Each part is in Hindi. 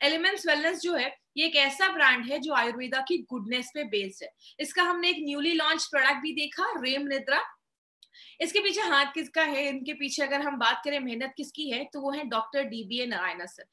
एलिमेंट्स वेलनेस जो है ये एक ऐसा ब्रांड है जो आयुर्वेदा की गुडनेस पे बेस्ड है। इसका हमने एक न्यूली लॉन्च प्रोडक्ट भी देखा, रेम निद्रा। इसके पीछे हाथ किसका है, इनके पीछे अगर हम बात करें मेहनत किसकी है, तो वो है डॉक्टर डीबीए नारायण सर।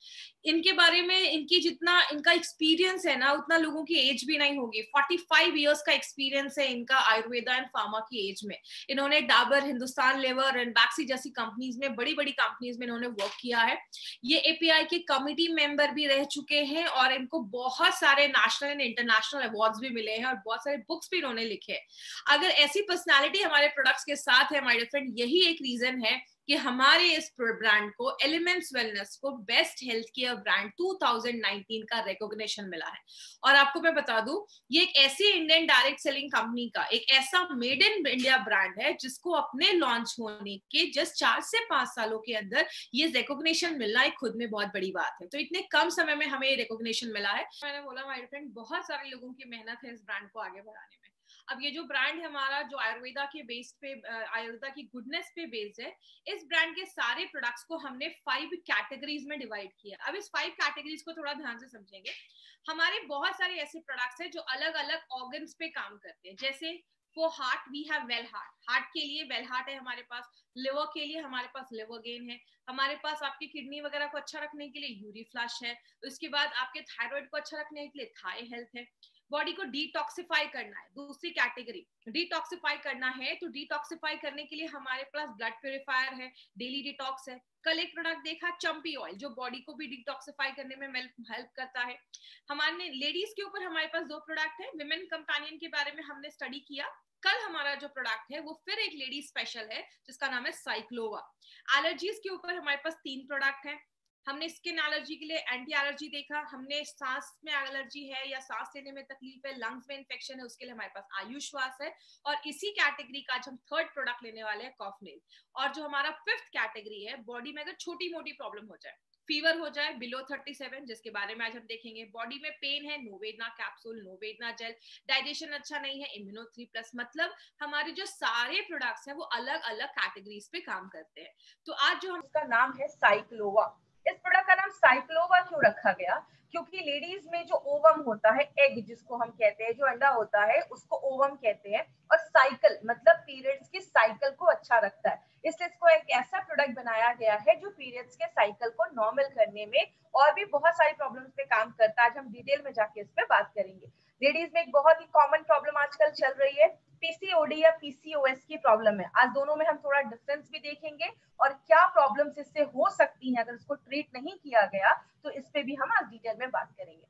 इनके बारे में इनकी जितना इनका एक्सपीरियंस है ना, उतना लोगों की एज भी नहीं होगी। 45 इयर्स का एक्सपीरियंस है इनका आयुर्वेदा एंड फार्मा की एज में। इन्होंने डाबर, हिंदुस्तान लेवर एंड बैक्सी जैसी कंपनीज में, बड़ी बड़ी कंपनीज में इन्होंने वर्क किया है। ये एपीआई के कमिटी मेंबर भी रह चुके हैं और इनको बहुत सारे नेशनल एंड इंटरनेशनल अवार्ड्स भी मिले हैं और बहुत सारे बुक्स भी इन्होंने लिखे हैं। अगर ऐसी पर्सनालिटी हमारे प्रोडक्ट्स के साथ है माय डियर फ्रेंड, यही एक रीजन है कि हमारे इस ब्रांड को, एलिमेंट्स वेलनेस को, बेस्ट हेल्थ केयर ब्रांड 2019 का रिकॉग्निशन मिला है। और आपको मैं बता दूं, ये एक ऐसी इंडियन डायरेक्ट सेलिंग कंपनी का एक ऐसा मेड इन इंडिया ब्रांड है जिसको अपने लॉन्च होने के जस्ट 4 से 5 सालों के अंदर ये रिकॉग्निशन मिलना एक खुद में बहुत बड़ी बात है। तो इतने कम समय में हमें ये रिकॉग्निशन मिला है। मैंने बोला माय फ्रेंड, बहुत सारे लोगों की मेहनत है इस ब्रांड को आगे बढ़ाने में। अब ये जो ब्रांड है हमारा, जो आयुर्वेदा के बेस पे, आयुर्वेदा की गुडनेस पे बेस्ड है, इस ब्रांड के सारे प्रोडक्ट्स को हमने 5 कैटेगरीज में डिवाइड किया। अब इस 5 कैटेगरीज को थोड़ा ध्यान से समझेंगे। हमारे बहुत सारे ऐसे प्रोडक्ट्स हैं जो अलग अलग ऑर्गन्स पे काम करते हैं। जैसे for heart we have well heart, heart के लिए वेल हार्ट है हमारे पास। लिवर के लिए हमारे पास लिवर गेन है। हमारे पास आपकी किडनी वगैरह को अच्छा रखने के लिए यूरी फ्लश है। उसके बाद आपके थायराइड को अच्छा रखने के लिए थाई हेल्थ है। बॉडी को डिटॉक्सिफाई करना है, दूसरी कैटेगरी। डिटॉक्सिफाई करना है तो डिटॉक्सिफाई करने के लिए हमारे पास ब्लड प्यूरिफायर है, डेली डिटॉक्स है। कल एक प्रोडक्ट देखा चंपी ऑयल, जो बॉडी को भी डिटॉक्सिफाई करने में हेल्प करता है। हमारे लेडीज के ऊपर हमारे पास 2 प्रोडक्ट है। विमेन कंपेनियन के बारे में हमने स्टडी किया। कल हमारा जो प्रोडक्ट है वो फिर एक लेडी स्पेशल है जिसका नाम है साइक्लोवा। एलर्जीज के ऊपर हमारे पास 3 प्रोडक्ट है। हमने स्किन एलर्जी के लिए एंटी एलर्जी देखा। हमने सांस में एलर्जी है या सांस लेने में तकलीफ है, लंग्स में इन्फेक्शन है, उसके लिए हमारे पास आयुश्वास है। और इसी कैटेगरी का आज हम 3rd प्रोडक्ट लेने वाले हैं, कॉफनेल। और जो हमारा 5th कैटेगरी है, बॉडी में अगर छोटी मोटी प्रॉब्लम हो जाए, फीवर हो जाए बिलो 37, जिसके बारे में आज हम देखेंगे। बॉडी में पेन है, नोवेदना कैप्सूल, नोवेदना जेल। डाइजेशन अच्छा नहीं है, इम्यूनो 3+। मतलब हमारे जो सारे प्रोडक्ट्स हैं वो अलग अलग कैटेगरीज पे काम करते हैं। तो आज जो हम, इसका नाम है साइक्लोवा। इस प्रोडक्ट का नाम साइक्लोवा क्यों रखा गया? क्योंकि लेडीज में जो ओवम होता है, एग जिसको हम कहते हैं, जो अंडा होता है उसको ओवम कहते हैं, और साइकिल मतलब पीरियड्स की साइकिल को अच्छा रखता है। इसलिए इसको एक ऐसा प्रोडक्ट बनाया गया है जो पीरियड्स के साइकिल को नॉर्मल करने में और भी बहुत सारी प्रॉब्लम्स पे काम करता है। आज हम डिटेल में जाके इस पे बात करेंगे। लेडीज में एक बहुत ही कॉमन प्रॉब्लम आजकल चल रही है, पीसीओडी या पीसीओएस की प्रॉब्लम है। आज दोनों में हम थोड़ा डिफरेंस भी देखेंगे और क्या प्रॉब्लम्स इससे हो सकती हैं अगर इसको ट्रीट नहीं किया गया, तो इस पे भी हम आज डिटेल में बात करेंगे।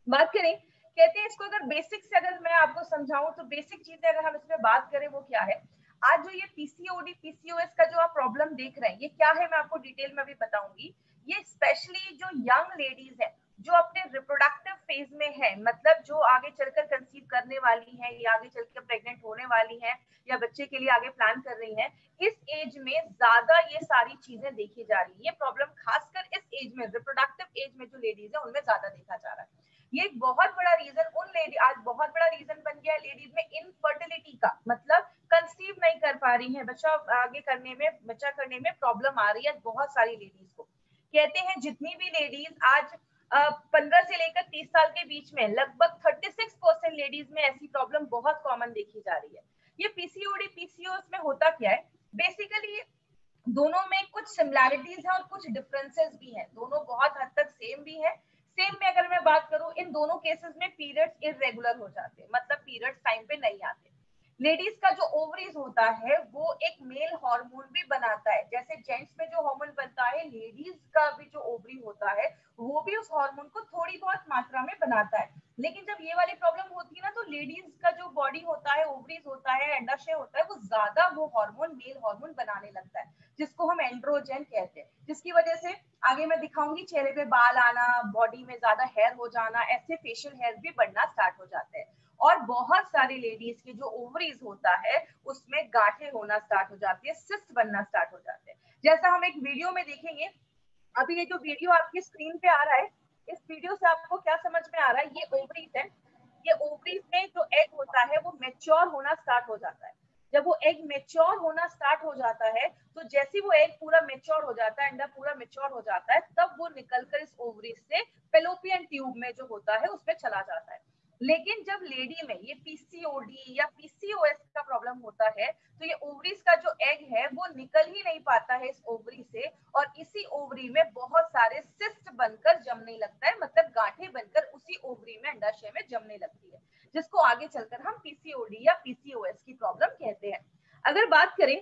बात करें, कहते हैं इसको अगर बेसिक से अगर मैं आपको समझाऊं तो बेसिक चीजें अगर हम इसमें बात करें वो क्या है। आज जो ये पीसीओडी पीसीओएस का जो आप प्रॉब्लम देख रहे हैं, ये क्या है मैं आपको डिटेल में भी बताऊंगी। ये स्पेशली जो यंग लेडीज है, जो अपने रिप्रोडक्टिव फेज में है, मतलब जो आगे चलकर कंसीव करने वाली है या आगे चलकर प्रेग्नेंट होने वाली है या बच्चे के लिए आगे प्लान कर रही है, इस एज में ज्यादा ये सारी चीजें देखी जा रही है। ये प्रॉब्लम खासकर इस एज में, रिप्रोडक्टिव एज में जो लेडीज है उनमें ज्यादा देखा जा रहा है। ये एक बहुत बड़ा रीजन उन लेडी, आज बहुत बड़ा रीजन बन गया है लेडीज में इनफर्टिलिटी का, मतलब कंसीव नहीं कर पा रही है, बच्चा आगे करने में, बच्चा करने में प्रॉब्लम आ रही है बहुत सारी लेडीज को। कहते हैं जितनी भी लेडीज आज 15 से लेकर 30 साल के बीच में, लगभग 36% लेडीज में ऐसी प्रॉब्लम बहुत कॉमन देखी जा रही है। ये पीसीओडी पीसीओएस में होता क्या है, बेसिकली दोनों में कुछ सिमिलैरिटीज है और कुछ डिफरेंसेस भी हैं। दोनों बहुत हद तक सेम भी है। सेम में अगर मैं बात करूं, इन दोनों केसेस में पीरियड्स इरेगुलर हो जाते हैं, मतलब पीरियड्स टाइम पे नहीं आते। लेडीज का जो ओवरीज होता है वो एक मेल हार्मोन भी बनाता है। जैसे जेंट्स में जो हार्मोन बनता है, लेडीज का भी जो ओवरी होता है वो भी उस हार्मोन को थोड़ी बहुत मात्रा में बनाता है। लेकिन जब ये वाली प्रॉब्लम होती है ना, तो लेडीज का जो बॉडी होता है, ओवरीज होता है, अंडाशय होता है, वो ज्यादा वो हार्मोन, मेल हार्मोन बनाने लगता है, जिसको हम एंड्रोजन कहते हैं। जिसकी वजह से आगे मैं दिखाऊंगी, चेहरे पे बाल आना, बॉडी में ज्यादा हेयर हो जाना, ऐसे फेशियल हेयर भी बढ़ना स्टार्ट हो जाते हैं। और बहुत सारी लेडीज के जो ओवरीज होता है उसमें गांठें होना स्टार्ट हो जाती है, सिस्ट बनना स्टार्ट हो जाते हैं। जैसा हम एक वीडियो में देखेंगे, अभी ये जो वीडियो आपकी स्क्रीन पे आ रहा है, इस वीडियो से आपको क्या समझ में आ रहा है, ये ओवरीज है। ये ओवरीज में जो एग होता है वो मैच्योर होना स्टार्ट हो जाता है। जब वो एग मेच्योर होना स्टार्ट हो जाता है, तो जैसे वो एग पूरा मेच्योर हो जाता है, अंडा पूरा मेच्योर हो जाता है, तब वो निकलकर इस ओवरी से फेलोपियन ट्यूब में जो होता है उसमें चला जाता है। लेकिन जब लेडी में ये पीसीओडी या पीसीओएस का प्रॉब्लम होता है, तो ये ओवरीज का जो एग है वो निकल ही नहीं पाता है इस ओवरी से, और इसी ओवरी में बहुत सारे सिस्ट बनकर जमने लगता है, मतलब गांठें बनकर उसी ओवरी में अंडाशय में जमने लगती है, जिसको आगे चलकर हम पीसीओडी या पीसीओएस की प्रॉब्लम कहते हैं। अगर बात करें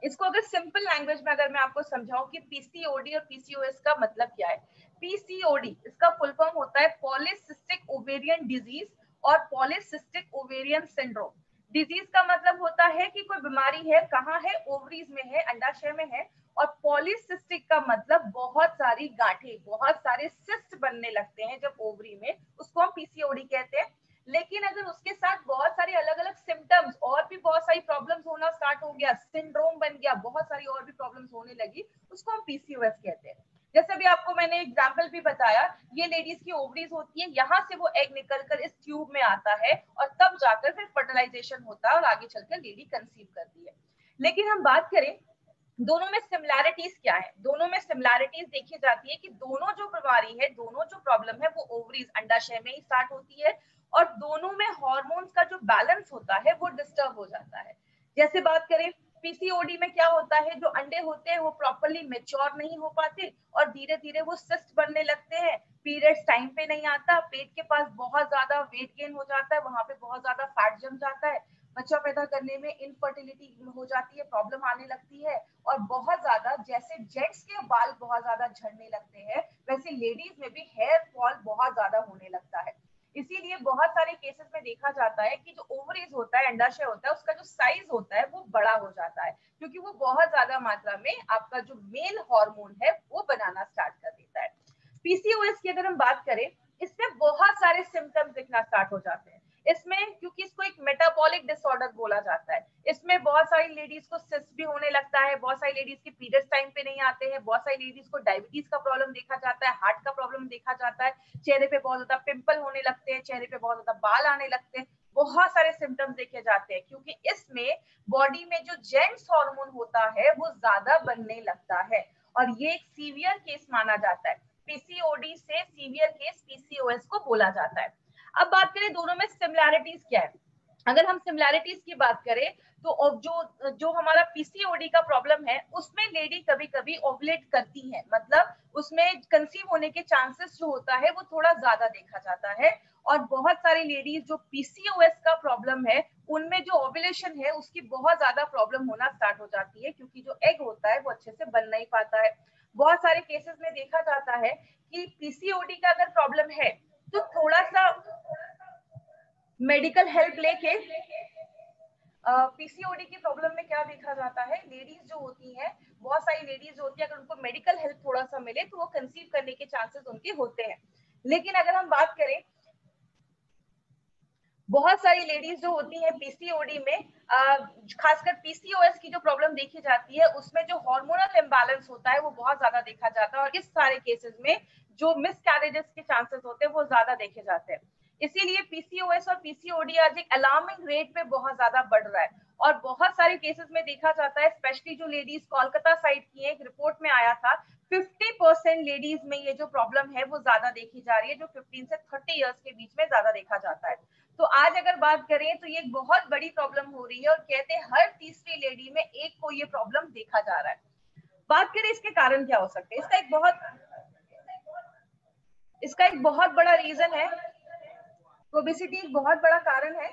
इसको, अगर सिंपल लैंग्वेज में अगर मैं आपको समझाऊं कि पीसीओडी और पीसीओएस का मतलब क्या है। पीसीओडी इसका फुल फॉर्म होता है पॉलीसिस्टिक ओवेरियन डिजीज और पॉलीसिस्टिक ओवेरियन सिंड्रोम। डिजीज का मतलब होता है कि कोई बीमारी है, कहाँ है, ओवरीज में है, अंडाशय में है। और पॉलीसिस्टिक का मतलब बहुत सारी गांठें, बहुत सारे सिस्ट बनने लगते हैं जब ओवरी में, उसको हम पीसीओडी कहते हैं। लेकिन अगर उसके साथ बहुत सारे अलग अलग सिम्टम्स और भी बहुत सारी प्रॉब्लम्स होना स्टार्ट हो गया, सिंड्रोम बन गया, बहुत सारी और भी प्रॉब्लम्स होने लगी, उसको हम पीसीओएस कहते हैं। जैसे भी आपको मैंने एग्जांपल भी बताया, ये लेडीज की ओवरीज होती है, यहाँ से वो एग निकलकर इस ट्यूब में आता है और तब जाकर फिर फर्टिलाइजेशन होता है और आगे चलकर लेडी कंसीव करती है। लेकिन हम बात करें दोनों में सिमिलैरिटीज क्या है, दोनों में सिमिलैरिटीज देखी जाती है कि दोनों जो बीमारी है, दोनों जो प्रॉब्लम है, वो ओवरीज अंडाशय में ही स्टार्ट होती है, और दोनों में हार्मोन्स का जो बैलेंस होता है वो डिस्टर्ब हो जाता है। जैसे बात करें पीसीओडी में क्या होता है, जो अंडे होते हैं वो प्रॉपरली मेच्योर नहीं हो पाते और धीरे धीरे वो सिस्ट बनने लगते हैं, पीरियड्स टाइम पे नहीं आता, पेट के पास बहुत ज्यादा वेट गेन हो जाता है, वहां पे बहुत ज्यादा फैट जम जाता है, बच्चा पैदा करने में इनफर्टिलिटी हो जाती है, प्रॉब्लम आने लगती है, और बहुत ज्यादा, जैसे जेंट्स के बाल बहुत ज्यादा झड़ने लगते हैं, वैसे लेडीज में भी हेयर फॉल बहुत ज्यादा होने लगता है। इसीलिए बहुत सारे केसेस में देखा जाता है कि जो ओवरीज होता है, अंडाशय होता है, उसका जो साइज होता है वो बड़ा हो जाता है, क्योंकि वो बहुत ज्यादा मात्रा में आपका जो मेल हार्मोन है वो बनाना स्टार्ट कर देता है। पीसीओएस की अगर हम बात करें, इसमें बहुत सारे सिम्टम्स दिखना स्टार्ट हो जाते हैं। इसमें क्योंकि इसको एक मेटाबॉलिक डिसऑर्डर बोला जाता है, इसमें बहुत सारी लेडीज को सिस्ट भी होने लगता है, बहुत सारी लेडीज के पीरियड्स टाइम पे नहीं आते हैं, बहुत सारी लेडीज को डायबिटीज का प्रॉब्लम देखा जाता है, हार्ट का प्रॉब्लम देखा जाता है, चेहरे पे बहुत ज्यादा पिंपल होने लगते हैं, चेहरे पे बहुत ज्यादा बाल आने लगते हैं, बहुत सारे सिम्टम्स देखे जाते हैं, क्योंकि इसमें बॉडी में जो जेंट्स हार्मोन होता है वो ज्यादा बनने लगता है, और ये एक सीवियर केस माना जाता है। पीसीओडी से सीवियर केस पीसीओएस को बोला जाता है। अब बात करें दोनों में सिमिलैरिटीज क्या है। अगर हम सिमिलैरिटीज की बात करें, तो जो जो हमारा पीसीओडी का प्रॉब्लम है, उसमें लेडी कभी कभी ओवुलेट करती है, मतलब उसमें कंसीव होने के चांसेस जो होता है वो थोड़ा ज्यादा देखा जाता है। और बहुत सारी लेडीज जो पीसीओएस का प्रॉब्लम है, उनमें जो ओवुलेशन है उसकी बहुत ज्यादा प्रॉब्लम होना स्टार्ट हो जाती है, क्योंकि जो एग होता है वो अच्छे से बन नहीं पाता है। बहुत सारे केसेस में देखा जाता है कि पीसीओडी का अगर प्रॉब्लम है तो थोड़ा सा मेडिकल हेल्प लेके, पीसीओडी की प्रॉब्लम में क्या देखा जाता है, लेडीज जो होती हैं, बहुत सारी लेडीज होती है, अगर उनको मेडिकल हेल्प थोड़ा सा मिले तो वो कंसीव करने के चांसेस उनके होते हैं। लेकिन अगर हम बात करें, बहुत सारी लेडीज जो होती हैं पीसीओडी में, खासकर पीसीओएस की जो प्रॉब्लम देखी जाती है, उसमें जो हार्मोनल इम्बैलेंस होता है वो बहुत ज्यादा देखा जाता है, और इस सारे केसेस में जो मिसकैरेजेस के चांसेस होते हैं वो ज्यादा देखे जाते हैं। इसीलिए पीसीओएस और पीसीओडी आज एक अलार्मिंग रेट पे बहुत ज्यादा बढ़ रहा है, और बहुत सारे केसेस में देखा जाता है, स्पेशली जो लेडीज कोलकाता साइड की है, एक रिपोर्ट में आया था 50% लेडीज में ये जो प्रॉब्लम है वो ज्यादा देखी जा रही है, जो 15 से 30 इयर्स के बीच में ज्यादा देखा जाता है। तो आज अगर बात करें तो ये एक बहुत बड़ी प्रॉब्लम हो रही है, और कहते हैं हर तीसरी लेडी में एक को ये प्रॉब्लम देखा जा रहा है। बात करें इसके कारण क्या हो सकते हैं, इसका एक बहुत बड़ा रीजन है, ओबेसिटी एक बहुत बड़ा कारण है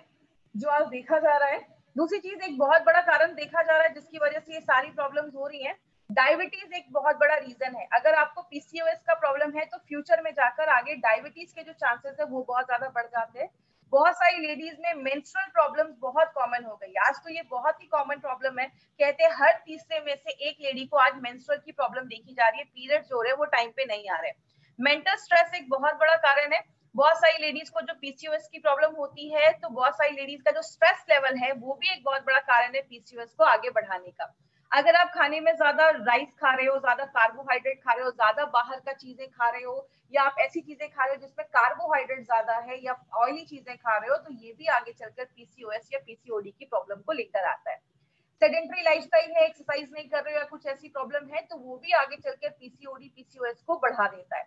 जो आज देखा जा रहा है। दूसरी चीज, एक बहुत बड़ा कारण देखा जा रहा है जिसकी वजह से ये सारी प्रॉब्लम्स हो रही हैं, डायबिटीज एक बहुत बड़ा रीजन है। अगर आपको पीसीओएस का प्रॉब्लम है तो फ्यूचर में जाकर आगे डायबिटीज के जो चांसेस है वो बहुत ज्यादा बढ़ जाते हैं। बहुत सारी लेडीज में मेंस्ट्रुअल प्रॉब्लम्स बहुत कॉमन हो गई, आज तो ये बहुत ही कॉमन प्रॉब्लम है, कहते हैं हर तीसरे में से एक लेडी को आज मेंस्ट्रुअल की प्रॉब्लम देखी जा रही है, पीरियड्स जो रहे वो टाइम पे नहीं आ रहे। मेंटल स्ट्रेस एक बहुत बड़ा कारण है, बहुत सारी लेडीज को जो पीसीओएस की प्रॉब्लम होती है, तो बहुत सारी लेडीज का जो स्ट्रेस लेवल है वो भी एक बहुत बड़ा कारण है पीसीओएस को आगे बढ़ाने का। अगर आप खाने में ज्यादा राइस खा रहे हो, ज्यादा कार्बोहाइड्रेट खा रहे हो, ज्यादा बाहर का चीजें खा रहे हो, या आप ऐसी चीजें खा रहे हो जिसमें कार्बोहाइड्रेट ज्यादा है, या ऑयली चीजें खा रहे हो, तो ये भी आगे चलकर पीसीओएस या पीसीओडी की प्रॉब्लम को लेकर आता है। सेडेंटरी लाइफस्टाइल है, एक्सरसाइज नहीं कर रहे हो या कुछ ऐसी प्रॉब्लम है, तो वो भी आगे चलकर पीसीओडी पीसीओएस को बढ़ा देता है।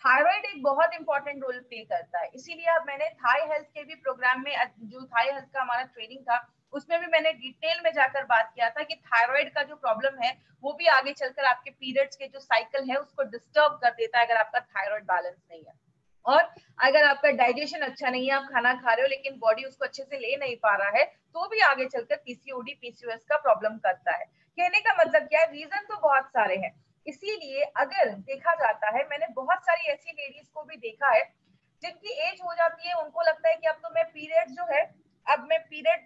थायराइड एक बहुत इंपॉर्टेंट रोल प्ले करता है, इसीलिए अब मैंने थाई हेल्थ के भी प्रोग्राम में, जो थाई हेल्थ का हमारा ट्रेनिंग था, उसमें भी मैंने डिटेल में जाकर बात किया था कि थायराइड का जो प्रॉब्लम है वो भी आगे चलकर आपके पीरियड्स के जो साइकिल है उसको डिस्टर्ब कर देता है अगर आपका थायराइड बैलेंस नहीं है। और अगर आपका डाइजेशन अच्छा नहीं है, आप खाना खा रहे हो लेकिन बॉडी उसको अच्छे से ले नहीं पा रहा है, तो भी आगे चलकर पीसीओडी पीसीओएस का प्रॉब्लम करता है। कहने का मतलब क्या है, रीजन तो बहुत सारे हैं। इसीलिए अगर देखा जाता है, मैंने बहुत सारी ऐसी लेडीज को भी देखा है जिनकी एज हो जाती है, उनको लगता है कि अब तो मैं पीरियड जो है, अब मैं पीरियड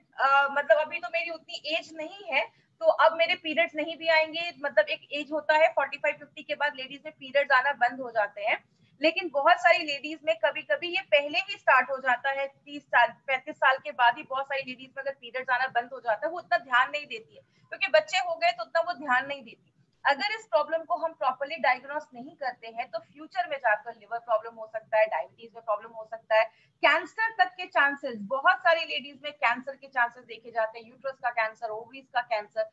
मतलब अभी तो मेरी उतनी एज नहीं है, तो अब मेरे पीरियड्स नहीं भी आएंगे। मतलब एक एज होता है 45-50 के बाद लेडीज में पीरियड्स आना बंद हो जाते हैं, लेकिन बहुत सारी लेडीज में कभी कभी ये पहले ही स्टार्ट हो जाता है, 30 साल 35 साल के बाद ही बहुत सारी लेडीज में अगर पीरियड्स आना बंद हो जाता है, वो उतना ध्यान नहीं देती है क्योंकि बच्चे हो गए तो उतना वो ध्यान नहीं देती। अगर इस प्रॉब्लम को हम प्रॉपर्ली डायग्नोस नहीं करते हैं तो फ्यूचर में जाकर लिवर प्रॉब्लम हो सकता है, डायबिटीज में प्रॉब्लम हो सकता है, कैंसर तक के चांसेस, बहुत सारी लेडीज में कैंसर के चांसेस देखे जाते हैं, यूट्रस का कैंसर, ओवरीज का कैंसर,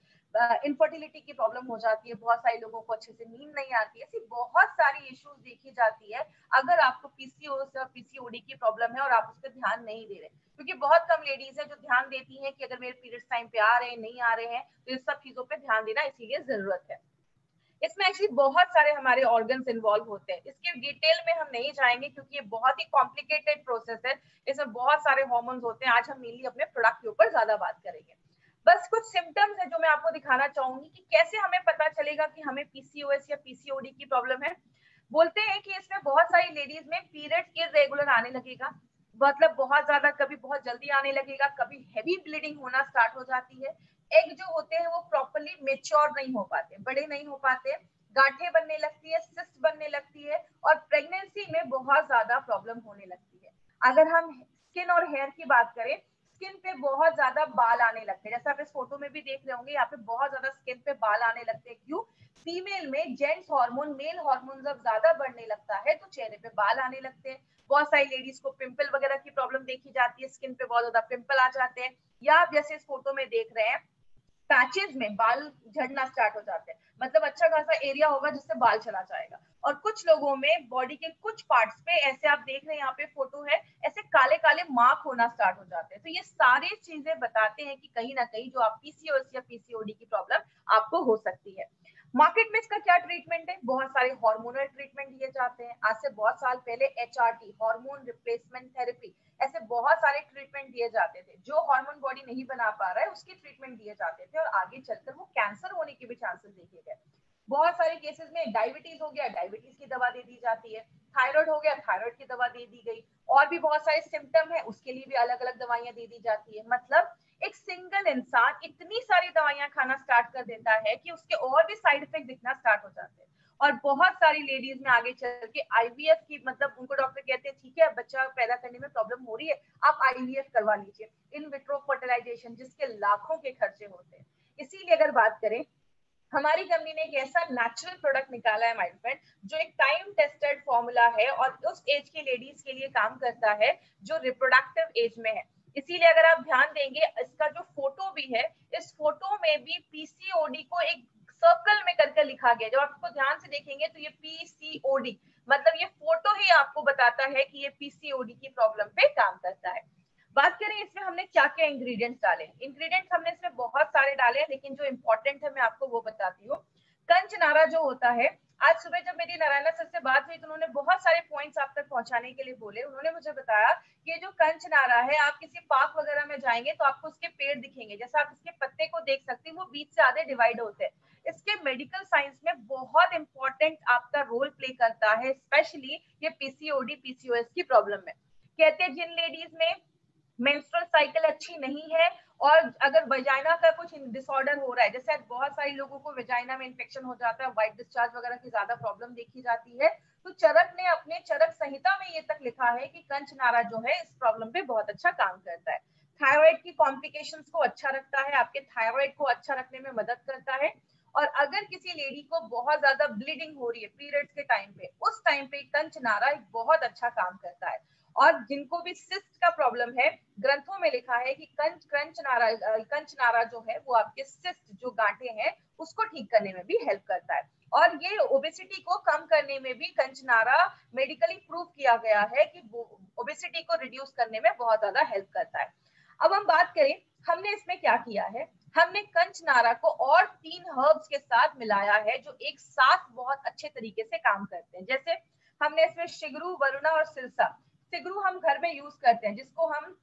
इनफर्टिलिटी की प्रॉब्लम हो जाती है, बहुत सारे लोगों को अच्छे से नींद नहीं आती है, ऐसी बहुत सारी इश्यूज देखी जाती है अगर आपको पीसीओएस या पीसीओडी की प्रॉब्लम है और आप उस पर ध्यान नहीं दे रहे। क्योंकि बहुत कम लेडीज है जो ध्यान देती हैं कि अगर मेरे पीरियड्स टाइम पे आ रहे हैं, नहीं आ रहे हैं, तो इस सब चीजों पे ध्यान देना इसीलिए जरूरत है। इसमें एक्चुअली बहुत सारे हमारे ऑर्गन्स इन्वॉल्व होते हैं, इसके डिटेल में हम नहीं जाएंगे क्योंकि ये बहुत ही कॉम्प्लिकेटेड प्रोसेस है, इसमें बहुत सारे हार्मोन्स होते हैं। आज हम मेनली अपने प्रोडक्ट के ऊपर ज्यादा बात करेंगे। बस कुछ सिम्टम्स है जो मैं आपको दिखाना चाहूंगी कि कैसे हमें पता चलेगा कि हमें पीसीओएस या पीसीओडी की प्रॉब्लम है। बोलते हैं कि इसमें बहुत सारी लेडीज में पीरियड इरेगुलर आने लगेगा, मतलब बहुत ज्यादा, कभी बहुत जल्दी आने लगेगा, कभी हैवी ब्लीडिंग होना स्टार्ट हो जाती है, एग जो होते हैं वो प्रॉपर्ली मेच्योर नहीं हो पाते, बड़े नहीं हो पाते, गांठें बनने लगती है, सिस्ट बनने लगती है, और प्रेगनेंसी में बहुत ज्यादा प्रॉब्लम होने लगती है। अगर हम स्किन और हेयर की बात करें, स्किन पे बहुत ज्यादा बाल आने लगते हैं, जैसे आप इस फोटो में भी देख रहे होंगे, यहाँ पे बहुत ज्यादा स्किन पे बाल आने लगते हैं। क्यों? फीमेल में जेंट्स हार्मोन, मेल हार्मोन जब ज्यादा बढ़ने लगता है तो चेहरे पे बाल आने लगते हैं। बहुत सारी लेडीज को पिंपल वगैरह की प्रॉब्लम देखी जाती है, स्किन पे बहुत ज्यादा पिंपल आ जाते हैं, या आप जैसे इस फोटो में देख रहे हैं पैचेस में बाल झड़ना स्टार्ट हो जाते हैं, मतलब अच्छा खासा एरिया होगा जिससे बाल चला जाएगा। और कुछ लोगों में बॉडी के कुछ पार्ट्स पे, ऐसे आप देख रहे हैं यहाँ पे फोटो है, ऐसे काले काले मार्क होना स्टार्ट हो जाते हैं। तो ये सारी चीजें बताते हैं कि कहीं ना कहीं जो आप पीसीओएस या पीसीओडी की प्रॉब्लम आपको हो सकती है। मार्केट में इसका क्या ट्रीटमेंट है? बहुत सारे हार्मोनल ट्रीटमेंट दिए जाते हैं। आज से बहुत साल पहले एचआरटी, हार्मोन रिप्लेसमेंट थेरेपी, ऐसे बहुत सारे ट्रीटमेंट दिए जाते थे। जो हार्मोन बॉडी नहीं बना पा रहा है उसकी ट्रीटमेंट दिए जाते थे, और आगे चलकर वो कैंसर होने के भी चांसेस देखे गए। बहुत सारे केसेस में डायबिटीज हो गया, डायबिटीज की दवा दे दी जाती है, थायराइड हो गया, थायराइड की दवा दे दी गई, और भी बहुत सारे सिम्टम है उसके लिए भी अलग अलग दवाइयां दे दी जाती है। मतलब एक सिंगल इंसान इतनी सारी दवाइयां खाना स्टार्ट कर देता है कि उसके और भी साइड इफेक्ट दिखना स्टार्ट हो जाते हैं। और बहुत सारी लेडीज में आगे चल के आईवीएफ की, मतलब उनको डॉक्टर कहते हैं ठीक है बच्चा पैदा करने में प्रॉब्लम हो रही है, आप आईवीएफ करवा लीजिए, इन विट्रो फर्टिलाइजेशन, जिसके लाखों के खर्चे होते हैं। इसीलिए अगर बात करें, हमारी कंपनी ने एक ऐसा नेचुरल प्रोडक्ट निकाला है माय फ्रेंड, जो एक टाइम टेस्टेड फॉर्मूला है और उस एज के लेडीज के लिए काम करता है जो रिप्रोडक्टिव एज में है। इसीलिए अगर आप ध्यान देंगे, इसका जो फोटो भी है, इस फोटो में भी पीसीओडी को एक सर्कल में करके लिखा गया। जब आप इसको ध्यान से देखेंगे तो ये पीसीओडी, मतलब ये फोटो ही आपको बताता है कि ये पीसीओडी की प्रॉब्लम पे काम करता है। बात करें इसमें हमने क्या क्या इंग्रेडिएंट्स डाले, इंग्रेडिएंट्स हमने इसमें बहुत सारे डाले हैं, लेकिन जो इंपॉर्टेंट है मैं आपको वो बताती हूँ। कंचनारा जो होता है, आज सुबह जब मेरी नारायणा सर से बात हुई तो उन्होंने बहुत सारे पॉइंट्स आप तक पहुंचाने के लिए बोले। उन्होंने मुझे बताया कि जो कंचनारा है, आप किसी पार्क वगैरह में जाएंगे तो आपको उसके पेड़ दिखेंगे, जैसे आप इसके पत्ते को देख सकते हैं, वो बीच से आधे डिवाइड होते हैं। इसके मेडिकल साइंस में बहुत इंपॉर्टेंट आपका रोल प्ले करता है, स्पेशली ये पीसीओडी पीसीओएस की प्रॉब्लम में। कहते हैं जिन लेडीज में मेंस्ट्रुअल साइकिल अच्छी नहीं है, और अगर वजाइना का कुछ डिसऑर्डर हो रहा है, जैसे बहुत सारे लोगों को वजाइना में इन्फेक्शन हो जाता है, व्हाइट डिस्चार्ज वगैरह की ज्यादा प्रॉब्लम देखी जाती है, तो चरक ने अपने चरक संहिता में ये तक लिखा है कि कंचनारा जो है इस प्रॉब्लम पे बहुत अच्छा काम करता है। थायराइड की कॉम्प्लिकेशंस को अच्छा रखता है, आपके थायराइड को अच्छा रखने में मदद करता है। और अगर किसी लेडी को बहुत ज्यादा ब्लीडिंग हो रही है पीरियड्स के टाइम पे, उस टाइम पे कंचनारा एक बहुत अच्छा काम करता है। और जिनको भी सिस्ट का प्रॉब्लम है, ग्रंथों में लिखा है कि कंचनारा जो है वो आपके सिस्ट जो गांठें हैं उसको ठीक करने में भी हेल्प करता है। और ये ओबेसिटी को कम करने में भी कंचनारा मेडिकली प्रूव किया गया है कि ओबेसिटी को रिड्यूस करने में बहुत ज्यादा हेल्प करता है। अब हम बात करें हमने इसमें क्या किया है, हमने कंचनारा को और 3 हर्ब्स के साथ मिलाया है जो एक साथ बहुत अच्छे तरीके से काम करते हैं। जैसे हमने इसमें शिगरू, वरुणा और सिरसा। शिगरू हम घर में यूज करते हैं, जिसको हम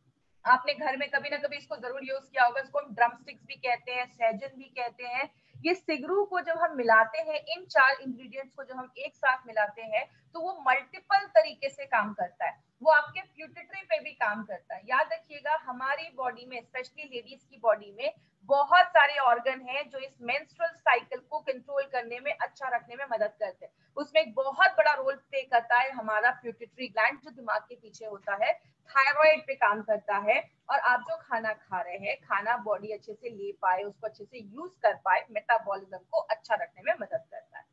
आपने घर में कभी ना कभी इसको जरूर यूज किया होगा, इसको हम ड्रम स्टिक्स भी कहते हैं, सहजन भी कहते हैं। ये सिगरू को जब हम मिलाते हैं, इन 4 इंग्रेडिएंट्स को जब हम एक साथ मिलाते हैं तो वो मल्टीपल तरीके से काम करता है। वो आपके प्यूटिट्री पे भी काम करता है। याद रखिएगा हमारी बॉडी में, स्पेशली लेडीज की बॉडी में बहुत सारे ऑर्गन हैं जो इस मेंस्ट्रुअल साइकिल को कंट्रोल करने में, अच्छा रखने में मदद करते हैं। उसमें एक बहुत बड़ा रोल प्ले करता है हमारा प्यूटिट्री ग्लैंड जो दिमाग के पीछे होता है, थायराइड पे काम करता है। और आप जो खाना खा रहे हैं, खाना बॉडी अच्छे से ले पाए, उसको अच्छे से यूज कर पाए, मेटाबॉलिज्म को अच्छा रखने में मदद करता है।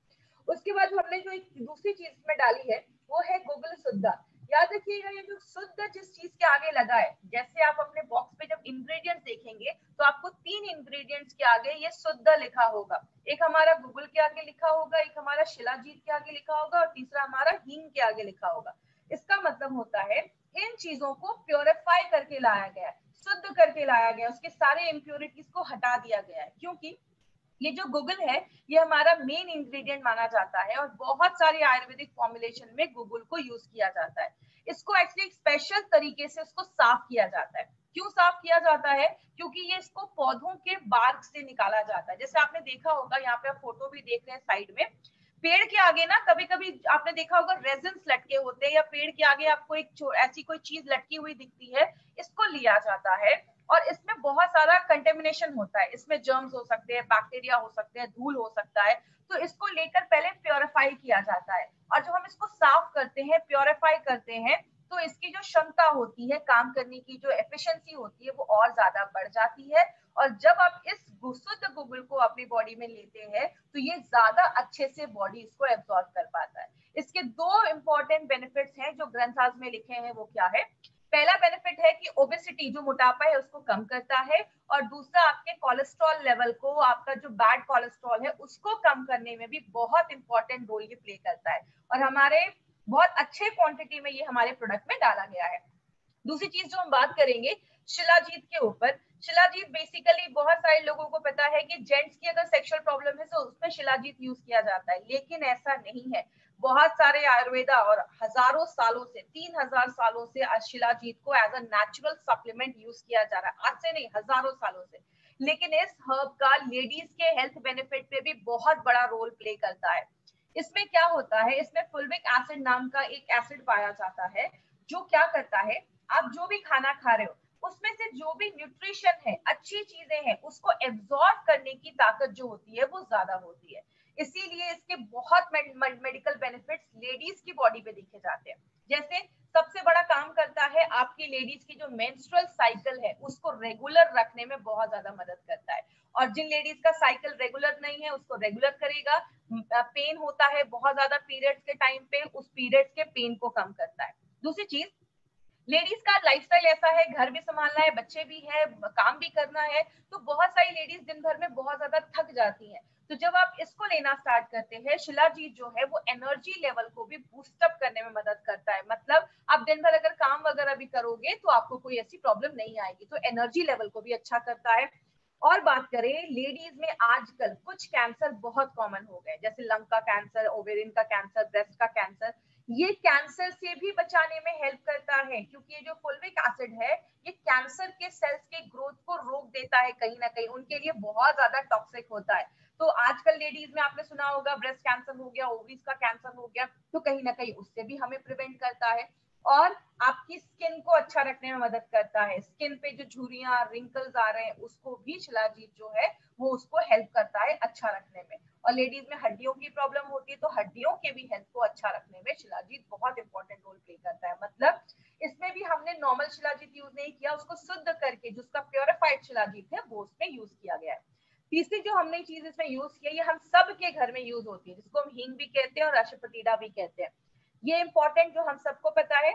उसके बाद हमने जो एक दूसरी चीज में डाली है वो है गुगल शुद्धा। याद रखिएगा ये जो शुद्ध जिस चीज के आगे लगा है, जैसे आप अपने बॉक्स पे जब इंग्रेडिएंट्स देखेंगे तो आपको 3 इंग्रेडिएंट्स के आगे ये शुद्ध लिखा होगा। एक हमारा गुगल के आगे लिखा होगा, एक हमारा शिलाजीत के आगे लिखा होगा और तीसरा हमारा हींग के आगे लिखा होगा। इसका मतलब होता है इन चीजों को प्योरीफाई करके लाया गया है, शुद्ध करके लाया गया है, उसके सारे इम्प्योरिटीज को हटा दिया गया है। क्योंकि ये जो गुगल है ये हमारा मेन इंग्रेडिएंट माना जाता है और बहुत सारे आयुर्वेदिक फॉर्मुलेशन में गुगल को यूज किया जाता है। इसको एक्चुअली स्पेशल तरीके से उसको साफ किया जाता है। क्यों साफ किया जाता है? क्योंकि ये इसको पौधों के बार्क से निकाला जाता है। जैसे आपने देखा होगा, यहाँ पे आप फोटो भी देख रहे हैं साइड में, पेड़ के आगे ना कभी कभी आपने देखा होगा रेजिन्स लटके होते हैं, या पेड़ के आगे आपको एक ऐसी कोई चीज लटकी हुई दिखती है, इसको लिया जाता है और इसमें बहुत सारा कंटेमिनेशन होता है। इसमें जर्म्स हो सकते हैं, बैक्टीरिया हो सकते हैं, धूल हो सकता है। तो इसको लेकर पहले प्योरीफाई किया जाता है और जब हम इसको साफ करते हैं, प्योरीफाई करते हैं, तो इसकी जो क्षमता होती है, काम करने की जो एफिशिएंसी होती है, वो और ज्यादा बढ़ जाती है। और जब आप इस शुद्ध गुगल को अपनी बॉडी में लेते हैं तो ये ज्यादा अच्छे से बॉडी इसको एब्जॉर्ब कर पाता है। इसके 2 इंपॉर्टेंट बेनिफिट्स हैं जो ग्रंथास में लिखे हैं, वो क्या है? पहला बेनिफिट है कि ओबेसिटी जो मोटापा है उसको कम करता है, और दूसरा आपके कोलेस्ट्रॉल लेवल को, आपका जो बैड कोलेस्ट्रॉल है उसको कम करने में भी बहुत इंपॉर्टेंट रोल ये प्ले करता है। और हमारे बहुत अच्छे क्वांटिटी में ये हमारे प्रोडक्ट में डाला गया है। दूसरी चीज जो हम बात करेंगे शिलाजीत के ऊपर। शिलाजीत बेसिकली बहुत सारे लोगों को पता है कि जेंट्स की अगर सेक्सुअल प्रॉब्लम है तो उसमें शिलाजीत यूज किया जाता है, लेकिन ऐसा नहीं है। बहुत सारे आयुर्वेदा और हजारों सालों से, 3000 सालों से शिलाजीत को as a natural supplement use किया जा रहा है, आज से नहीं हजारों सालों से। लेकिन इस हर्ब का लेडीज के हेल्थ बेनिफिट पे भी बहुत बड़ा रोल प्ले करता है। इसमें क्या होता है, इसमें फुल्विक एसिड नाम का एक एसिड पाया जाता है जो क्या करता है, आप जो भी खाना खा रहे हो उसमें से जो भी न्यूट्रिशन है, अच्छी चीजें हैं, उसको एब्जॉर्ब करने की ताकत जो होती है वो ज्यादा होती है। इसीलिए इसके बहुत मेडिकल बेनिफिट्स लेडीज की बॉडी पे देखे जाते हैं। जैसे सबसे बड़ा काम करता है आपकी लेडीज की जो मेंस्ट्रुअल साइकिल है उसको रेगुलर रखने में बहुत ज्यादा मदद करता है। और जिन लेडीज का साइकिल रेगुलर नहीं है उसको रेगुलर करेगा। पेन होता है बहुत ज्यादा पीरियड्स के टाइम पे, उस पीरियड्स के पेन को कम करता है। दूसरी चीज, लेडीज का लाइफस्टाइल ऐसा है, घर भी संभालना है, बच्चे भी है, काम भी करना है, तो बहुत सारी लेडीज दिन भर में बहुत ज्यादा थक जाती हैं। तो जब आप इसको लेना स्टार्ट करते हैं, शिलाजीत जो है वो एनर्जी लेवल को भी बूस्ट अप करने में मदद करता है। मतलब आप दिन भर अगर काम वगैरह भी करोगे तो आपको कोई ऐसी प्रॉब्लम नहीं आएगी। तो एनर्जी लेवल को भी अच्छा करता है। और बात करें लेडीज में, आजकल कुछ कैंसर बहुत कॉमन हो गए, जैसे लंग का कैंसर, ओवेरियन का कैंसर, ब्रेस्ट का कैंसर। ये कैंसर से भी बचाने में हेल्प करता है, क्योंकि ये जो फुल्विक एसिड है ये कैंसर के सेल्स के ग्रोथ को रोक देता है, कहीं ना कहीं उनके लिए बहुत ज्यादा टॉक्सिक होता है। तो आजकल लेडीज में आपने सुना होगा ब्रेस्ट कैंसर हो गया, ओवरीज का कैंसर हो गया, तो कहीं ना कहीं उससे भी हमें प्रिवेंट करता है। और आपकी स्किन को अच्छा रखने में मदद करता है। स्किन पे जो झुर्रियां, रिंकल्स आ रहे हैं उसको भी शिलाजीत जो है वो उसको हेल्प करता है अच्छा रखने में। और लेडीज में हड्डियों की प्रॉब्लम होती है तो हड्डियों के भी हेल्थ को अच्छा रखने में शिलाजीत बहुत इंपॉर्टेंट रोल प्ले करता है। मतलब इसमें भी हमने नॉर्मल शिलाजीत यूज नहीं किया, उसको शुद्ध करके जिसका प्योरिफाइड शिलाजीत है वो उसमें यूज किया गया है। तीसरी जो हमने चीज इसमें यूज की है, ये हम सब के घर में यूज होती है, जिसको हम हींग भी कहते हैं और अशफतीडा भी कहते हैं। ये इंपॉर्टेंट जो हम सबको पता है,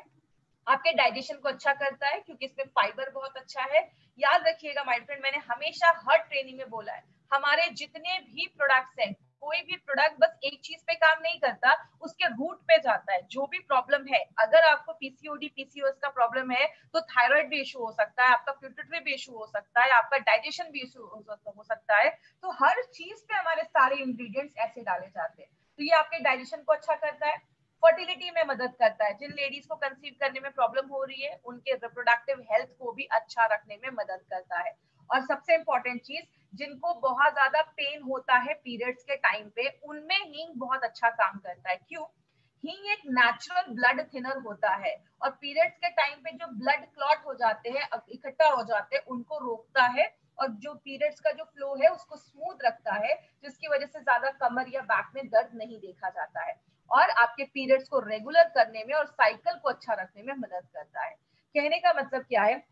आपके डाइजेशन को अच्छा करता है क्योंकि इसमें फाइबर बहुत अच्छा है। याद रखिएगा माय फ्रेंड, मैंने हमेशा हर ट्रेनिंग में बोला है, हमारे जितने भी प्रोडक्ट्स हैं, कोई भी प्रोडक्ट बस एक चीज पे काम नहीं करता, उसके रूट पे जाता है। जो भी प्रॉब्लम है, अगर आपको पीसीओडी पीसीओएस का प्रॉब्लम है तो थायराइड भी इशू हो सकता है, आपका पिट्यूटरी भी इशू हो सकता है, आपका डाइजेशन भी इशू हो सकता है। तो हर चीज पे हमारे सारे इंग्रेडिएंट्स ऐसे डाले जाते हैं। तो ये आपके डाइजेशन को अच्छा करता है, फर्टिलिटी में मदद करता है, जिन लेडीज को कंसीव करने में प्रॉब्लम हो रही है उनके रिप्रोडक्टिव हेल्थ को भी अच्छा रखने में मदद करता है। और सबसे इंपॉर्टेंट चीज, जिनको बहुत ज्यादा पेन होता है पीरियड्स के टाइम पे, उनमें हींग बहुत अच्छा काम करता है। क्यों? हींग एक नेचुरल ब्लड थिनर होता है और पीरियड्स के टाइम पे जो ब्लड क्लॉट हो जाते हैं, इकट्ठा हो जाते हैं, उनको रोकता है और जो पीरियड्स का जो फ्लो है उसको स्मूथ रखता है, जिसकी वजह से ज्यादा कमर या बैक में दर्द नहीं देखा जाता है और आपके पीरियड्स को रेगुलर करने में और साइकिल को अच्छा रखने में मदद करता है। कहने का मतलब क्या है,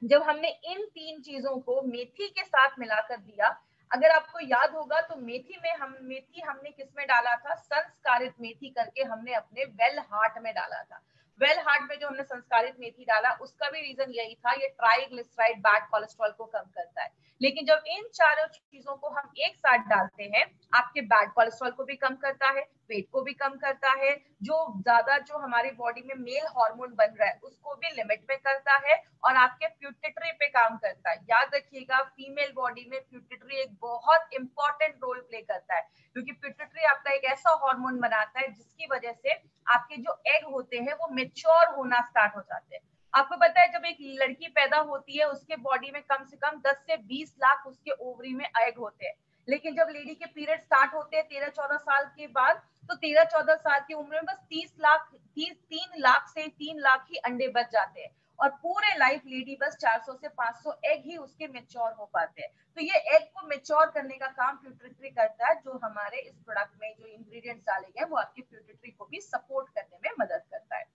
जब हमने इन 3 चीजों को मेथी के साथ मिलाकर दिया, अगर आपको याद होगा तो मेथी हमने किस में डाला था, संस्कारित मेथी करके हमने अपने वेल हार्ट में डाला था। वेल हार्ट में जो हमने संस्कारित मेथी डाला, उसका भी रीजन यही था, ये ट्राइग्लिसराइड बैड कोलेस्ट्रॉल को कम करता है। लेकिन जब इन चारों चीजों को हम एक साथ डालते हैं, आपके बैड कोलेस्ट्रॉल को भी कम करता है, वेट को भी कम करता है, जो हमारी बॉडी में मेल हार्मोन बन रहा है उसको भी लिमिट में करता है और आपके प्यूटिटरी पे काम करता है। याद रखिएगा, फीमेल बॉडी में प्यूटिटरी एक बहुत इंपॉर्टेंट रोल प्ले करता है, क्योंकि प्यूटिटरी आपका एक ऐसा हार्मोन बनाता है जिसकी वजह से आपके जो एग होते हैं वो मेच्योर होना स्टार्ट हो जाते हैं। आपको पता है, जब एक लड़की पैदा होती है उसके बॉडी में कम से कम 10 से 20 लाख उसके ओवरी में एग होते हैं, लेकिन जब लेडी के पीरियड स्टार्ट होते हैं 13-14 साल के बाद, तो 13-14 साल की उम्र में बस 3 लाख से 3 लाख ही अंडे बच जाते हैं और पूरे लाइफ लेडी बस 400 से 500 एग ही उसके मेच्योर हो पाते हैं। तो ये एग को मेच्योर करने का काम प्यूटिटरी करता है, जो हमारे इस प्रोडक्ट में जो इंग्रेडिएंट्स डाले गए वो आपकी प्यूटिटरी को भी सपोर्ट करने में मदद करता है।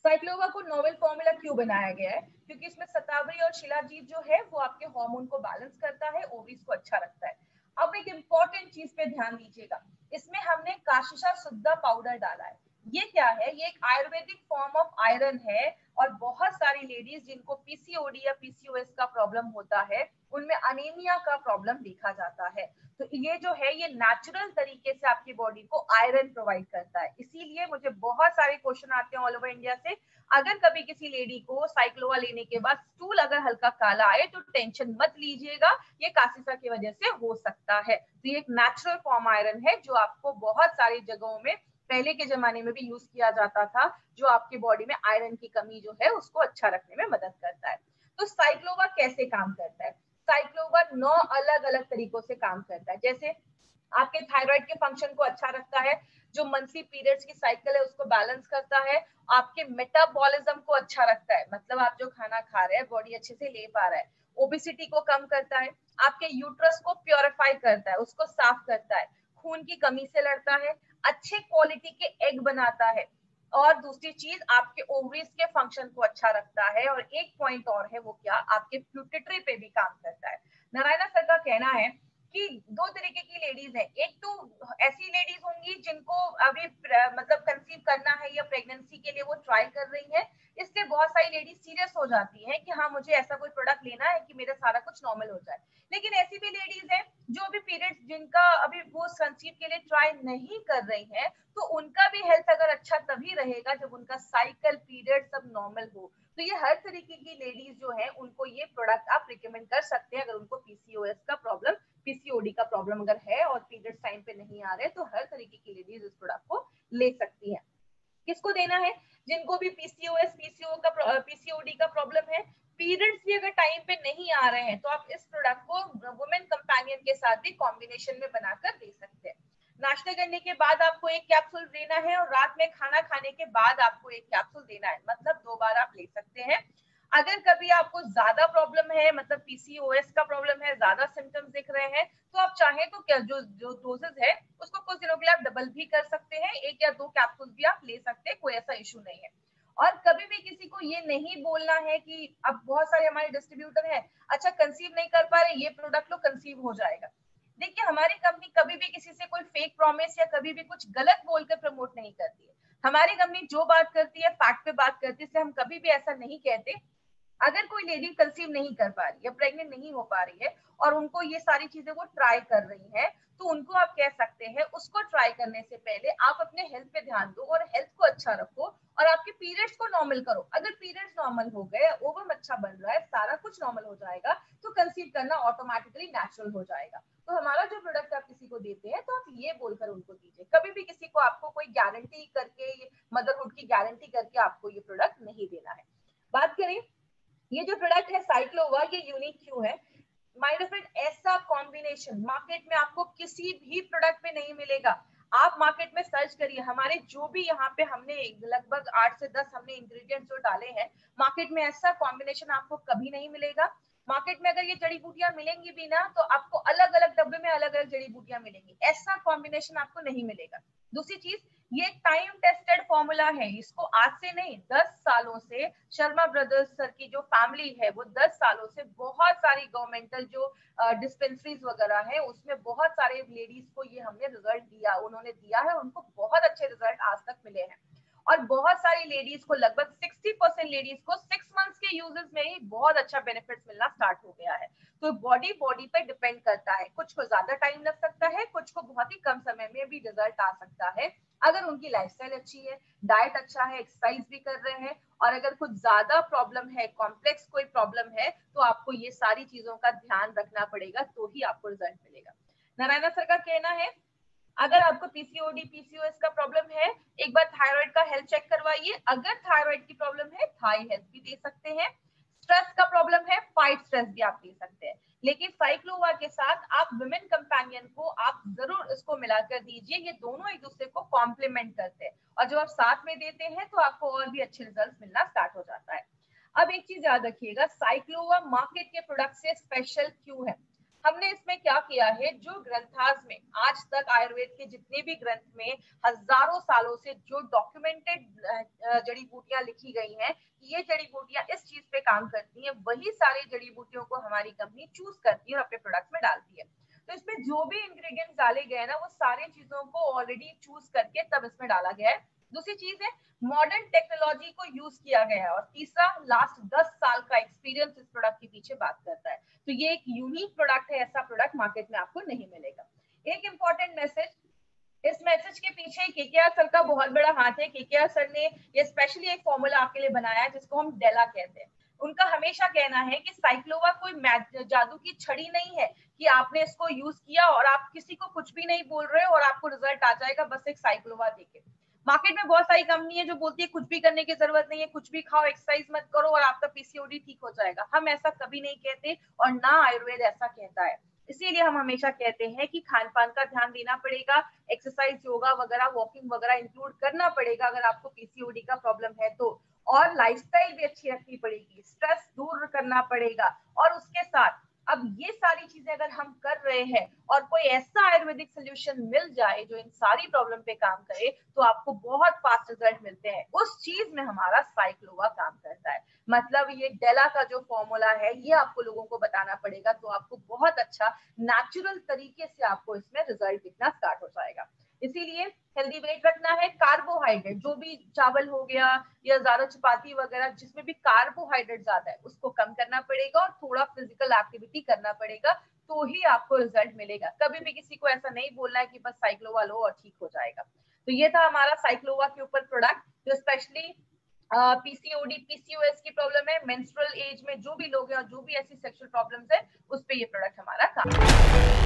साइक्लोवा को नोवेल फॉर्मूला क्यों बनाया गया है? क्योंकि इसमें शतावरी और शिलाजीत जो है वो आपके हार्मोन को बैलेंस करता है, ओवरीज को अच्छा रखता है। अब एक इंपॉर्टेंट चीज पे ध्यान दीजिएगा, इसमें हमने काशिशा शुद्धा पाउडर डाला है। ये क्या है? ये एक आयुर्वेदिक फॉर्म ऑफ आयरन है और बहुत सारी लेडीज जिनको पीसीओडी या पीसीओएस का प्रॉब्लम होता है, उनमें अनीमिया का प्रॉब्लम देखा जाता है। तो ये जो है ये नेचुरल तरीके से आपकी बॉडी को आयरन प्रोवाइड करता है। इसीलिए मुझे बहुत सारे क्वेश्चन आते हैं ऑल ओवर इंडिया से, अगर कभी किसी लेडी को साइक्लोवा लेने के बाद स्टूल अगर हल्का काला आए तो टेंशन मत लीजिएगा, ये कासिसा की वजह से हो सकता है। तो ये एक नेचुरल फॉर्म आयरन है जो आपको बहुत सारी जगहों में पहले के जमाने में भी यूज किया जाता था, जो आपकी बॉडी में आयरन की कमी जो है उसको अच्छा रखने में मदद करता है। तो साइक्लोवा कैसे काम करता है? साइक्लोवा 9 अलग अलग तरीकों से काम करता है। जैसे आपके थायराइड के फंक्शन को अच्छा रखता है, जो मंथली पीरियड्स की साइकिल है उसको बैलेंस करता है, आपके मेटाबॉलिज्म को अच्छा रखता है, मतलब आप जो खाना खा रहे हैं बॉडी अच्छे से ले पा रहा है, ओबेसिटी को कम करता है, आपके यूट्रस को प्योरीफाई करता है, उसको साफ करता है, खून की कमी से लड़ता है, अच्छे क्वालिटी के एग बनाता है और दूसरी चीज आपके ओवरीज के फंक्शन को अच्छा रखता है। और एक पॉइंट और है, वो क्या, आपके प्यूटिटरी पे भी काम करता है। नारायणा सर का कहना है कि 2 तरीके की लेडीज है, एक तो ऐसी लेडीज होंगी जिनको अभी मतलब कंसीव करना है या प्रेगनेंसी के लिए वो ट्राई कर रही है, इसलिए बहुत सारी लेडीज सीरियस हो जाती है कि हाँ मुझे ऐसा कोई प्रोडक्ट लेना है कि मेरा सारा कुछ नॉर्मल हो जाए। लेकिन ऐसी भी लेडीज है जो अभी पीरियड्स जिनका अभी वो कंसीव के लिए ट्राई नहीं कर रही है, तो उनका भी हेल्थ अगर अच्छा तभी रहेगा जब उनका साइकिल पीरियड सब नॉर्मल हो। तो ये हर तरीके की लेडीज जो है उनको ये प्रोडक्ट आप रिकमेंड कर सकते हैं, अगर उनको पीसीओएस का प्रॉब्लम, पीसीओडी का प्रॉब्लम अगर है और पीरियड्स टाइम पे नहीं आ रहे, तो हर तरीके की लेडीज इस प्रोडक्ट को ले सकती है। किसको देना है? जिनको भी पीसीओएस पीसीओडी का प्रॉब्लम है, पीरियड्स भी अगर टाइम पे नहीं आ रहे हैं, तो आप इस प्रोडक्ट को वुमेन कंपेनियन के साथ भी कॉम्बिनेशन में बनाकर दे सकते हैं। नाश्ता करने के बाद आपको एक कैप्सूल देना है और रात में खाना खाने के बाद आपको एक कैप्सूल देना है, मतलब 2 बार आप ले सकते हैं। अगर कभी आपको ज्यादा प्रॉब्लम है, मतलब पीसीओएस का प्रॉब्लम है, ज्यादा सिम्टम्स दिख रहे हैं, तो आप चाहें तो क्या जो डोजेस है उसको कुछ दिनों के लिए आप डबल भी कर सकते हैं, 1 या 2 कैप्सूल भी आप ले सकते हैं, कोई ऐसा इशू नहीं है। और कभी भी किसी को ये नहीं बोलना है कि अब बहुत सारे हमारे डिस्ट्रीब्यूटर हैं, अच्छा कंसीव नहीं कर पा रहे, ये प्रोडक्ट लो कंसीव हो जाएगा। देखिए हमारी कंपनी कभी भी किसी से कोई फेक प्रॉमिस या कभी भी कुछ गलत बोलकर प्रमोट नहीं करती है। हमारी कंपनी जो बात करती है फैक्ट पे बात करती है, इसलिए हम कभी भी ऐसा नहीं कहते अगर कोई लेडी कंसीव नहीं कर पा रही है, प्रेग्नेंट नहीं हो पा रही है और उनको ये सारी चीजें वो ट्राई कर रही है, तो उनको आप कह सकते हैं उसको ट्राई करने से पहले आप अपने हेल्थ पे ध्यान दो और हेल्थ को अच्छा रखो और आपके पीरियड्स को नॉर्मल करो। अगर पीरियड्स नॉर्मल हो गए, ओवम अच्छा बन रहा है, सारा कुछ नॉर्मल हो जाएगा, तो कंसीव करना ऑटोमेटिकली नेचुरल हो जाएगा। तो हमारा जो प्रोडक्ट आप किसी को देते हैं तो आप ये बोलकर उनको दीजिए। कभी भी किसी को आपको कोई गारंटी करके, मदरहुड की गारंटी करके आपको ये प्रोडक्ट नहीं देना है। बात करें ये जो प्रोडक्ट है साइक्लोवा, ये यूनिक क्यों है? माय डियर फ्रेंड, ऐसा कॉम्बिनेशन मार्केट में आपको किसी भी प्रोडक्ट में नहीं मिलेगा। आप मार्केट में सर्च करिए, हमारे जो भी यहाँ पे हमने लगभग 8 से 10 हमने इंग्रेडिएंट्स जो डाले हैं, मार्केट में ऐसा कॉम्बिनेशन आपको कभी नहीं मिलेगा। मार्केट में अगर ये जड़ी बूटियां मिलेंगी भी ना, तो आपको अलग अलग डब्बे में अलग अलग जड़ी बूटियां मिलेंगी, ऐसा कॉम्बिनेशन आपको नहीं मिलेगा। दूसरी चीज, ये टाइम टेस्टेड फॉर्मूला है, इसको आज से नहीं 10 सालों से शर्मा ब्रदर्स सर की जो फैमिली है वो 10 सालों से बहुत सारी गवर्नमेंटल जो डिस्पेंसरीज वगैरह है उसमें बहुत सारे लेडीज को ये हमने रिजल्ट दिया, उन्होंने दिया है, उनको बहुत अच्छे रिजल्ट आज तक मिले हैं। और बहुत सारी लेडीज को, लगभग 60% लेडीज को 6 मंथ्स के यूजेस में ही बहुत अच्छा बेनिफिट्स मिलना स्टार्ट हो गया है। तो बॉडी पे डिपेंड करता है, कुछ को ज्यादा टाइम लग सकता है, कुछ को बहुत ही कम समय में भी रिजल्ट आ सकता है अगर उनकी लाइफस्टाइल अच्छी है, डाइट अच्छा है, एक्सरसाइज भी कर रहे हैं। और अगर कुछ ज्यादा प्रॉब्लम है, कॉम्प्लेक्स कोई प्रॉब्लम है, तो आपको ये सारी चीजों का ध्यान रखना पड़ेगा, तो ही आपको रिजल्ट मिलेगा। नारायणा सर का कहना है अगर आपको पीसीओडी पीसीओएस का प्रॉब्लम है, एक बार थायराइड का हेल्थ चेक करवाइए। अगर थायराइड की प्रॉब्लम है, थाई हेल्थ भी दे सकते हैं। स्ट्रेस का प्रॉब्लम है, फाइट स्ट्रेस भी आप दे सकते हैं। लेकिन साइक्लोवा के साथ आप विमेन कंपेनियन को आप जरूर इसको मिलाकर दीजिए, ये दोनों एक दूसरे को कॉम्प्लीमेंट करते हैं और जब आप साथ में देते हैं तो आपको और भी अच्छे रिजल्ट मिलना स्टार्ट हो जाता है। अब एक चीज याद रखिएगा, साइक्लोवा मार्केट के प्रोडक्ट से स्पेशल क्यों है? हमने इसमें क्या किया है, जो ग्रंथास में आज तक आयुर्वेद के जितने भी ग्रंथ में हजारों सालों से जो डॉक्यूमेंटेड जड़ी बूटियां लिखी गई हैं, ये जड़ी बूटियां इस चीज पे काम करती हैं, वही सारी जड़ी बूटियों को हमारी कंपनी चूज करती है और अपने प्रोडक्ट में डालती है। तो इसमें जो भी इंग्रेडिएंट्स डाले गए ना, वो सारी चीजों को ऑलरेडी चूज करके तब इसमें डाला गया है। दूसरी चीज है, मॉडर्न टेक्नोलॉजी को यूज किया गया है। और तीसरा, लास्ट 10 साल का एक्सपीरियंस इस प्रोडक्ट के पीछे बात करता है। तो ये एक यूनिक प्रोडक्ट है, ऐसा प्रोडक्ट मार्केट में आपको नहीं मिलेगा। एक इंपॉर्टेंट मैसेज, इस मैसेज के पीछे केकेआर सर का बहुत बड़ा हाथ है। केकेआर सर ने ये स्पेशली एक फॉर्मूला आपके लिए बनाया है जिसको हम डेला कहते हैं। उनका हमेशा कहना है कि साइक्लोवा कोई जादू की छड़ी नहीं है कि आपने इसको यूज किया और आप किसी को कुछ भी नहीं बोल रहे हो और आपको रिजल्ट आ जाएगा बस एक साइक्लोवा देके। मार्केट में बहुत सारी कंपनी है जो बोलती है कुछ भी करने की जरूरत नहीं है, कुछ भी खाओ, एक्सरसाइज मत करो और आपका पीसीओडी ठीक हो जाएगा। हम ऐसा कभी नहीं कहते और ना आयुर्वेद ऐसा कहता है। इसीलिए हम हमेशा कहते हैं कि खान पान का ध्यान देना पड़ेगा, एक्सरसाइज, योगा वगैरह, वॉकिंग वगैरह इंक्लूड करना पड़ेगा अगर आपको पीसीओडी का प्रॉब्लम है तो। और लाइफस्टाइल भी अच्छी रखनी पड़ेगी, स्ट्रेस दूर करना पड़ेगा। और उसके साथ अब ये सारी चीजें अगर हम कर रहे हैं और कोई ऐसा आयुर्वेदिक सोल्यूशन मिल जाए जो इन सारी प्रॉब्लम पे काम करे, तो आपको बहुत फास्ट रिजल्ट मिलते हैं। उस चीज में हमारा साइक्लोवा काम करता है। मतलब ये डेला का जो फॉर्मूला है, ये आपको लोगों को बताना पड़ेगा, तो आपको बहुत अच्छा नेचुरल तरीके से आपको इसमें रिजल्ट दिखना स्टार्ट हो जाएगा। इसीलिए हेल्दी वेट रखना है। कार्बोहाइड्रेट, जो भी चावल हो गया या ज्यादा चपाती वगैरह जिसमें भी कार्बोहाइड्रेट ज्यादा है, उसको कम करना पड़ेगा और थोड़ा फिजिकल एक्टिविटी करना पड़ेगा, तो ही आपको रिजल्ट मिलेगा। कभी भी किसी को ऐसा नहीं बोलना है कि बस साइक्लोवा लो और ठीक हो जाएगा। तो ये था हमारा साइक्लोवा के ऊपर प्रोडक्ट, जो स्पेशली पीसीओडी पीसीओएस की प्रॉब्लम है, मेंस्ट्रुअल एज में जो भी लोग हैं और जो भी ऐसी सेक्सुअल प्रॉब्लम्स है, उस पे ये प्रोडक्ट हमारा काम